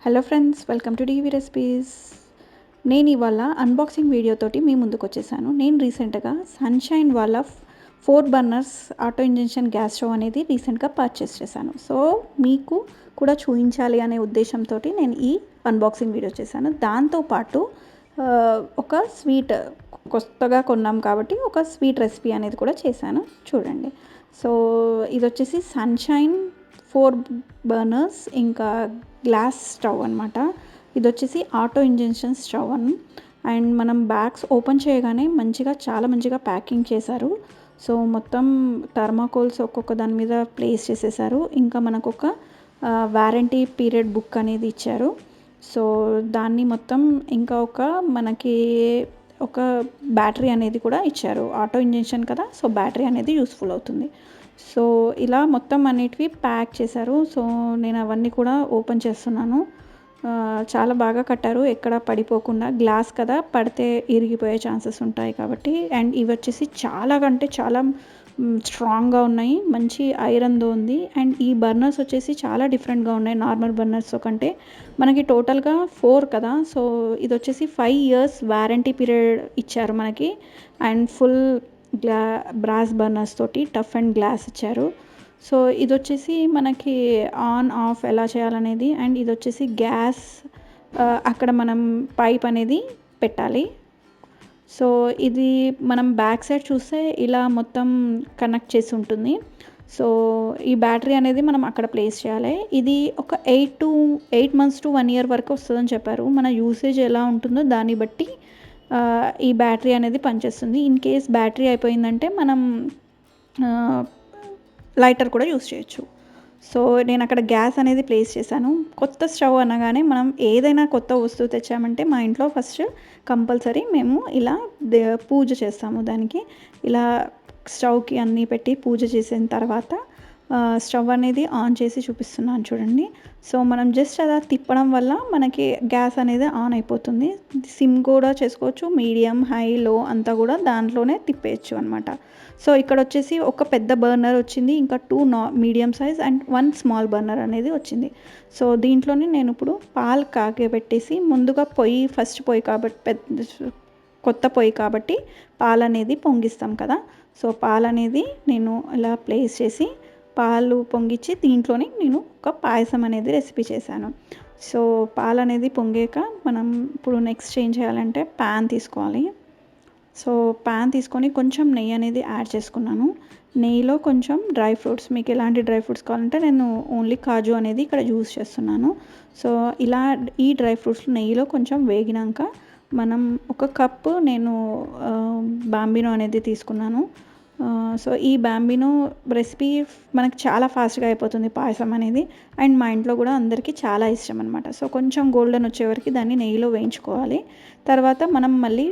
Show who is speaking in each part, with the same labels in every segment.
Speaker 1: Hello friends, welcome to DV recipes. నేను ఇవాళ unboxing వీడియోతోటి మీ ముందుకు వచ్చేసాను. నేను రీసెంట్గా సన్షైన్ వాళ్ళ 4 burners auto injection gas stove అనేది రీసెంట్గా పర్చేస్ చేశాను. సో మీకు కూడా చూపించాలి అనే ఉద్దేశంతో నేను ఈ అన్బాక్సింగ్ వీడియో చేశాను. దాంతోపాటు ఒక స్వీట్ కొత్తగా కొన్నాం కాబట్టి ఒక స్వీట్ రెసిపీ అనేది కూడా చేశాను, చూడండి. సో ఇది వచ్చేసి సన్షైన్ 4 బర్నర్స్ ఇంకా గ్లాస్ స్టవ్ అనమాట. ఇది వచ్చేసి ఆటో ఇంజక్షన్ స్టవ్ అండ్ మనం బ్యాగ్స్ ఓపెన్ చేయగానే చాలా మంచిగా ప్యాకింగ్ చేశారు. సో మొత్తం థర్మాకోల్స్ ఒక్కొక్క దాని మీద ప్లేస్ చేసేసారు. ఇంకా మనకు ఒక వారంటీ పీరియడ్ బుక్ అనేది ఇచ్చారు. సో దాన్ని మొత్తం ఇంకా మనకి ఒక బ్యాటరీ అనేది కూడా ఇచ్చారు. ఆటో ఇంజక్షన్ కదా, సో బ్యాటరీ అనేది యూస్ఫుల్ అవుతుంది. సో ఇలా మొత్తం అన్నిటివి ప్యాక్ చేశారు. సో నేను అవన్నీ కూడా ఓపెన్ చేస్తున్నాను. చాలా బాగా కట్టారు, ఎక్కడ పడిపోకుండా. గ్లాస్ కదా, పడితే ఇరిగిపోయే ఛాన్సెస్ ఉంటాయి కాబట్టి. అండ్ ఇవి వచ్చేసి చాలా స్ట్రాంగ్గా ఉన్నాయి, మంచి ఐరన్తో ఉంది. అండ్ ఈ బర్నర్స్ వచ్చేసి చాలా డిఫరెంట్గా ఉన్నాయి నార్మల్ బర్నర్స్ కంటే. మనకి టోటల్గా 4 కదా, సో ఇది వచ్చేసి 5 years వారంటీ పీరియడ్ ఇచ్చారు మనకి. అండ్ ఫుల్ బ్రాస్ బర్నర్స్ తోటి టఫ్ అండ్ గ్లాస్ ఇచ్చారు. సో ఇది వచ్చేసి మనకి ఆన్ ఆఫ్ ఎలా చేయాలనేది. అండ్ ఇది వచ్చేసి గ్యాస్, అక్కడ మనం పైప్ అనేది పెట్టాలి. సో ఇది మనం బ్యాక్ సైడ్ చూస్తే ఇలా మొత్తం కనెక్ట్ చేసి ఉంటుంది. సో ఈ బ్యాటరీ అనేది మనం అక్కడ ప్లేస్ చేయాలి. ఇది ఒక 8 months to 1 year వరకు వస్తుందని చెప్పారు. మన యూసేజ్ ఎలా ఉంటుందో దాన్ని బట్టి ఈ బ్యాటరీ అనేది పనిచేస్తుంది. ఇన్ కేస్ బ్యాటరీ అయిపోయిందంటే మనం లైటర్ కూడా యూస్ చేయొచ్చు. సో నేను అక్కడ గ్యాస్ అనేది ప్లేస్ చేశాను. కొత్త స్టవ్ అనగానే మనం ఏదైనా కొత్త వస్తువు తెచ్చామంటే మా ఇంట్లో ఫస్ట్ కంపల్సరీ మేము ఇలా పూజ చేస్తాము. దానికి ఇలా స్టవ్కి అన్నీ పెట్టి పూజ చేసిన తర్వాత స్టవ్ అనేది ఆన్ చేసి చూపిస్తున్నాను, చూడండి. సో మనం జస్ట్ అలా తిప్పడం వల్ల మనకి గ్యాస్ అనేది ఆన్ అయిపోతుంది. సిమ్ కూడా చేసుకోవచ్చు, మీడియం, హై, లో అంతా కూడా దాంట్లోనే తిప్పేయచ్చు అనమాట. సో ఇక్కడ వచ్చేసి ఒక పెద్ద బర్నర్ వచ్చింది, ఇంకా 2 medium size and 1 small burner అనేది వచ్చింది. సో దీంట్లోనే నేను ఇప్పుడు పాలు కాగబెట్టేసి, ముందుగా ఫస్ట్ పొయ్యి కాబట్టి కొత్త పొయ్యి కాబట్టి పాలు అనేది పొంగిస్తాం కదా. సో పాలు అనేది నేను ఇలా ప్లేస్ చేసి పాలు పొంగిచ్చి దీంట్లోనే నేను ఒక పాయసం అనేది రెసిపీ చేశాను. సో పాలు అనేది పొంగాక మనం ఇప్పుడు నెక్స్ట్ ఏం చేయాలంటే ప్యాన్ తీసుకోవాలి. సో ప్యాన్ తీసుకొని కొంచెం నెయ్యి అనేది యాడ్ చేసుకున్నాను. నెయ్యిలో కొంచెం డ్రై ఫ్రూట్స్, మీకు ఎలాంటి డ్రై ఫ్రూట్స్ కావాలంటే నేను ఓన్లీ కాజు అనేది ఇక్కడ యూస్ చేస్తున్నాను. సో ఇలా ఈ డ్రై ఫ్రూట్స్ నెయ్యిలో కొంచెం వేగినాక మనం ఒక కప్పు నేను బాంబినో అనేది తీసుకున్నాను. సో ఈ బాంబినో రెసిపీ మనకు చాలా ఫాస్ట్గా అయిపోతుంది పాయసం అనేది. అండ్ మా ఇంట్లో కూడా అందరికీ చాలా ఇష్టం అనమాట. సో కొంచెం గోల్డెన్ వచ్చే వరకు దాన్ని నెయ్యిలో వేయించుకోవాలి. తర్వాత మనం మళ్ళీ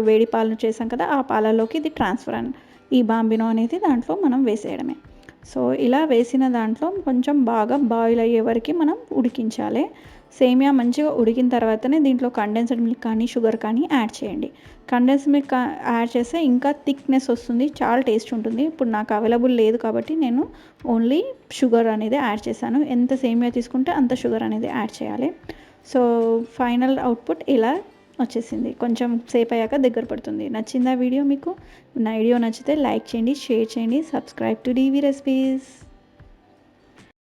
Speaker 1: వేడి పాలు చేసాం కదా, ఆ పాలలోకి ఇది ట్రాన్స్ఫర్ ఈ బాంబినో అనేది దాంట్లో మనం వేసేయడమే. సో ఇలా వేసిన దాంట్లో కొంచెం బాగా బాయిల్ అయ్యే వరకు మనం ఉడికించాలి. సేమియా మంచిగా ఉడికిన తర్వాతనే దీంట్లో కండెన్స్డ్ మిల్క్ కానీ షుగర్ కానీ యాడ్ చేయండి. కండెన్స్డ్ మిల్క్ యాడ్ చేస్తే ఇంకా థిక్నెస్ వస్తుంది, చాలా టేస్ట్ ఉంటుంది. ఇప్పుడు నాకు అవైలబుల్ లేదు కాబట్టి నేను ఓన్లీ షుగర్ అనేది యాడ్ చేశాను. ఎంత సేమియా తీసుకుంటే అంత షుగర్ అనేది యాడ్ చేయాలి. సో ఫైనల్ అవుట్పుట్ ఇలా వచ్చేసింది. కొంచెం సేపు అయ్యాక దగ్గర పడుతుంది. నచ్చిందా వీడియో మీకు? నా వీడియో నచ్చితే లైక్ చేయండి, షేర్ చేయండి, సబ్స్క్రైబ్ టు డీవీ రెసిపీస్.